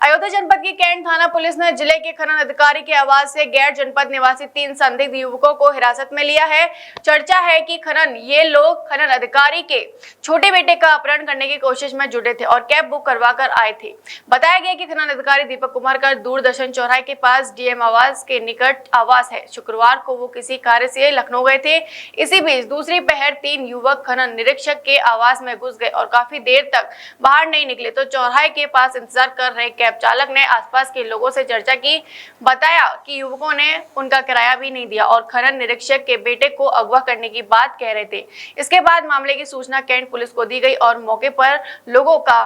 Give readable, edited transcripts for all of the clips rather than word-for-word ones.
अयोध्या जनपद की कैंट थाना पुलिस ने जिले के खनन अधिकारी के आवास से गैर जनपद निवासी 3 संदिग्ध युवकों को हिरासत में लिया है। चर्चा है कि ये लोग खनन अधिकारी के छोटे बेटे का अपहरण करने की कोशिश में जुटे थे और कैब बुक करवा कर आए थे। बताया गया कि खनन अधिकारी दीपक कुमार का दूरदर्शन चौराहे के पास डीएम आवास के निकट आवास है। शुक्रवार को वो किसी कार्य से लखनऊ गए थे। इसी बीच दूसरी पहर 3 युवक खनन निरीक्षक के आवास में घुस गए और काफी देर तक बाहर नहीं निकले तो चौराहे के पास इंतजार कर रहे कैब चालक ने आसपास के लोगों से चर्चा की। बताया कि युवकों ने उनका किराया भी नहीं दिया और खनन निरीक्षक के बेटे को अगवा करने की बात कह रहे थे। इसके बाद मामले की सूचना कैंट पुलिस को दी गई और मौके पर लोगों का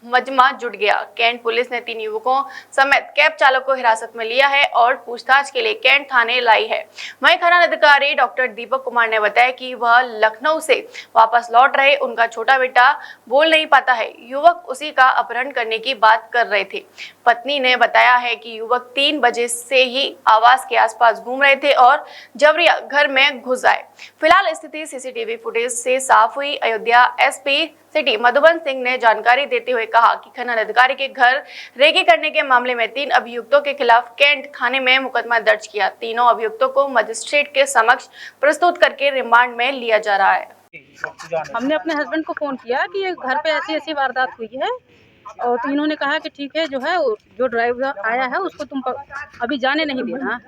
मजमा जुट गया। कैंट पुलिस ने 3 युवकों समेत कैब चालक को हिरासत में लिया है और पूछताछ के लिए कैंट थाने लाई है। वहीं खनन अधिकारी डॉक्टर दीपक कुमार ने बताया कि वह लखनऊ से वापस लौट रहे, उनका छोटा बेटा बोल नहीं पाता है। युवक उसी का अपहरण करने की बात कर रहे थे। पत्नी ने बताया है कि युवक 3 बजे से ही आवास के आसपास घूम रहे थे और जबरिया घर में घुस आए। फिलहाल स्थिति सीसीटीवी फुटेज से साफ हुई। अयोध्या एसपी सिटी मधुबन सिंह ने जानकारी देते हुए कहा कि खनन अधिकारी के घर रेकी करने के मामले में 3 अभियुक्तों के खिलाफ कैंट थाने में मुकदमा दर्ज किया। तीनों अभियुक्तों को मजिस्ट्रेट के समक्ष प्रस्तुत करके रिमांड में लिया जा रहा है। हमने अपने हस्बैंड को फोन किया कि ये घर पे ऐसी वारदात हुई है और तो इन्होंने कहा कि ठीक है, जो ड्राइवर आया है उसको तुम अभी जाने नहीं देना।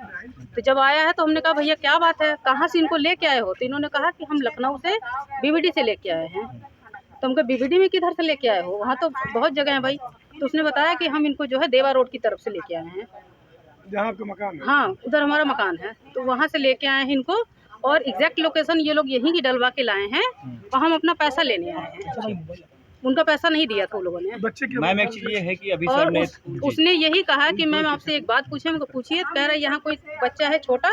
तो जब आया है तो हमने कहा भैया क्या बात है, कहाँ से इनको लेके आए हो? तो इन्होंने कहा कि हम लखनऊ से बीबीडी से लेके आए हैं। तो हमको बीबीडी में किधर से लेके आए हो? वहाँ तो बहुत जगह है भाई। तो उसने बताया कि हम इनको देवा रोड की तरफ से लेके आए हैं, जहाँ आपका मकान है। हाँ, उधर हमारा मकान है, तो वहाँ से लेके आए हैं इनको और एग्जैक्ट लोकेशन ये लोग यहीं की डलवा के लाए हैं और हम अपना पैसा लेने आए हैं। उनका पैसा नहीं दिया था उन लोगों ने। बच्चे की मैम एक चीज ये है कि अभी और सर ने उसने यही कहा कि मैम आपसे एक बात पूछे, हमको पूछिए। कह रहा है यहाँ कोई बच्चा है छोटा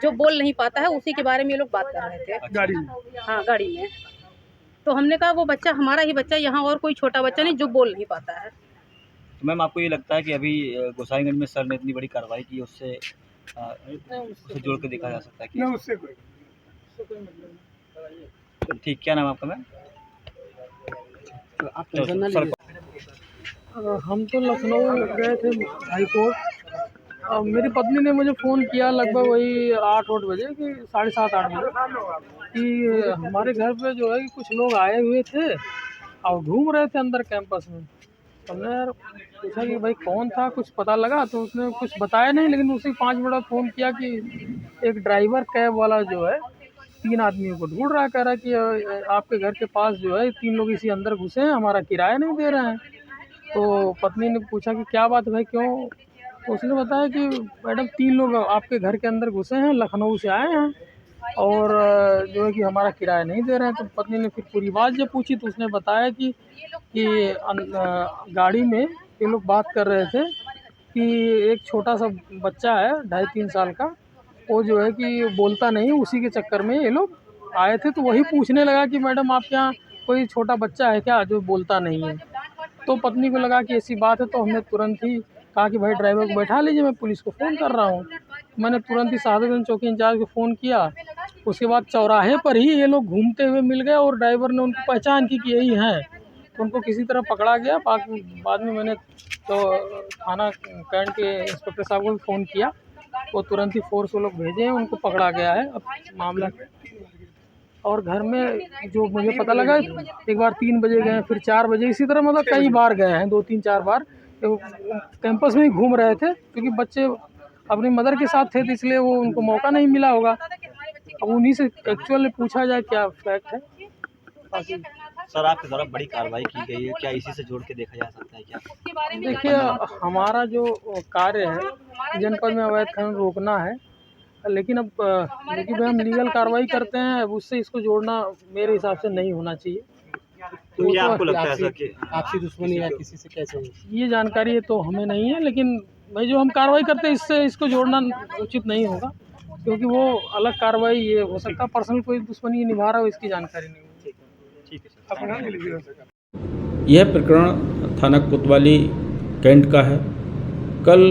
जो बोल नहीं पाता है, उसी के बारे में ये लोग बात कर रहे थे गाड़ी में। हाँ, गाड़ी में। तो हमने कहा वो बच्चा हमारा ही बच्चा, यहाँ और कोई छोटा बच्चा नहीं जो बोल नहीं पाता है। तो मैम आपको ये लगता है कि अभी गोसाईगंज में सर ने इतनी बड़ी कार्रवाई की, उससे जोड़ के देखा जा सकता है कि ना उससे कोई ठीक। क्या नाम आपका मैम? हम तो लखनऊ गए थे हाई कोर्ट। मेरी पत्नी ने मुझे फ़ोन किया लगभग वही 8-8 बजे कि 7:30-8 बजे कि हमारे घर पे कि कुछ लोग आए हुए थे और घूम रहे थे अंदर कैंपस में। हमने यार पूछा कि भाई कौन था, कुछ पता लगा? तो उसने कुछ बताया नहीं, लेकिन उसी 5 मिनट फ़ोन किया कि एक ड्राइवर कैब वाला 3 आदमियों को ढूंढ रहा है। कह रहा है कि आपके घर के पास 3 लोग इसी अंदर घुसे हैं, हमारा किराया नहीं दे रहे हैं। तो पत्नी ने पूछा कि क्या बात है भाई, क्यों? तो उसने बताया कि मैडम 3 लोग आपके घर के अंदर घुसे हैं, लखनऊ से आए हैं और कि हमारा किराया नहीं दे रहे हैं। तो पत्नी ने फिर पूरी बात जब पूछी तो उसने बताया कि गाड़ी में ये लोग बात कर रहे थे कि एक छोटा सा बच्चा है 2.5-3 साल का, वो कि बोलता नहीं, उसी के चक्कर में ये लोग आए थे। तो वही पूछने लगा कि मैडम आपके यहाँ कोई छोटा बच्चा है क्या जो बोलता नहीं है? तो पत्नी को लगा कि ऐसी बात है, तो हमने तुरंत ही कहा कि भाई ड्राइवर को बैठा लीजिए, मैं पुलिस को फ़ोन कर रहा हूँ। मैंने तुरंत ही सादतगंज चौकी इंचार्ज को फ़ोन किया। उसके बाद चौराहे पर ही ये लोग घूमते हुए मिल गए और ड्राइवर ने उनको पहचान की कि यही हैं, तो उनको किसी तरह पकड़ा गया। बाद में मैंने तो थाना कैंट के इंस्पेक्टर साहब को फ़ोन किया, वो तुरंत ही फोर्स वो लोग भेजे हैं, उनको पकड़ा गया है। अब मामला और घर में जो मुझे पता लगा, एक बार 3 बजे गए, फिर 4 बजे, इसी तरह मतलब कई बार गए हैं, 2-3-4 बार। तो कैंपस में ही घूम रहे थे क्योंकि बच्चे अपनी मदर के साथ थे, तो इसलिए वो उनको मौका नहीं मिला होगा। अब उन्हीं से एक्चुअल में पूछा जाए क्या फैक्ट है। बाकी सर आपके द्वारा बड़ी कार्रवाई की गई है, क्या इसी से जोड़ के देखा जा सकता है क्या? देखिए, हमारा जो कार्य है जनपद में अवैध खनन रोकना है, लेकिन अब क्योंकि हम लीगल कार्रवाई करते हैं, अब उससे इसको जोड़ना मेरे हिसाब से नहीं होना चाहिए। तो क्या आपको लगता है सर कि आपसी दुश्मनी या किसी से कैसे? ये जानकारी तो हमें नहीं है, लेकिन भाई जो हम कार्रवाई करते हैं इससे इसको जोड़ना उचित नहीं होगा, क्योंकि वो अलग कार्रवाई ये हो सकता है, पर्सनल कोई दुश्मनी निभा रहा हो इसकी जानकारी नहीं होगी। ठीक है सर। यह प्रकरण थाना कोतवाली कैंट का है। कल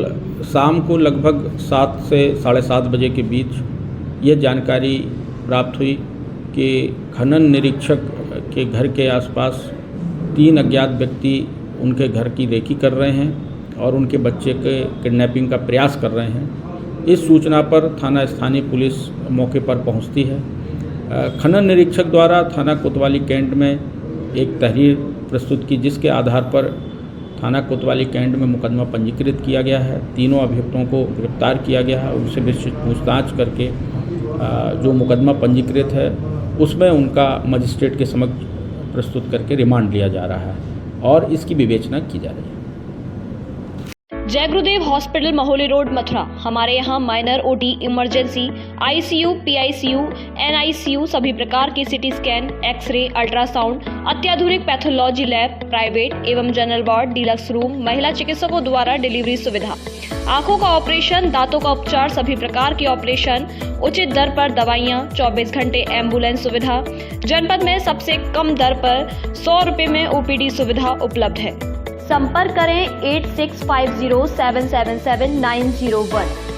शाम को लगभग 7 से 7:30 बजे के बीच ये जानकारी प्राप्त हुई कि खनन निरीक्षक के घर के आसपास 3 अज्ञात व्यक्ति उनके घर की रेकी कर रहे हैं और उनके बच्चे के किडनैपिंग का प्रयास कर रहे हैं। इस सूचना पर थाना स्थानीय पुलिस मौके पर पहुंचती है। खनन निरीक्षक द्वारा थाना कोतवाली कैंट में एक तहरीर प्रस्तुत की, जिसके आधार पर थाना कोतवाली कैंट में मुकदमा पंजीकृत किया गया है। तीनों अभियुक्तों को गिरफ्तार किया गया है। उनसे विस्तृत पूछताछ करके जो मुकदमा पंजीकृत है उसमें उनका मजिस्ट्रेट के समक्ष प्रस्तुत करके रिमांड लिया जा रहा है और इसकी विवेचना की जा रही है। जय गुरुदेव हॉस्पिटल महोली रोड मथुरा। हमारे यहाँ minor OT, emergency, ICU, PICU, NICU, सभी प्रकार के सिटी स्कैन, एक्सरे, अल्ट्रासाउंड, अत्याधुनिक पैथोलॉजी लैब, प्राइवेट एवं जनरल वार्ड, डिलक्स रूम, महिला चिकित्सकों द्वारा डिलीवरी सुविधा, आंखों का ऑपरेशन, दांतों का उपचार, सभी प्रकार के ऑपरेशन, उचित दर पर दवाइयाँ, 24 घंटे एम्बुलेंस सुविधा। जनपद में सबसे कम दर पर 100 रुपये में ओपीडी सुविधा उपलब्ध है। संपर्क करें 8650777901।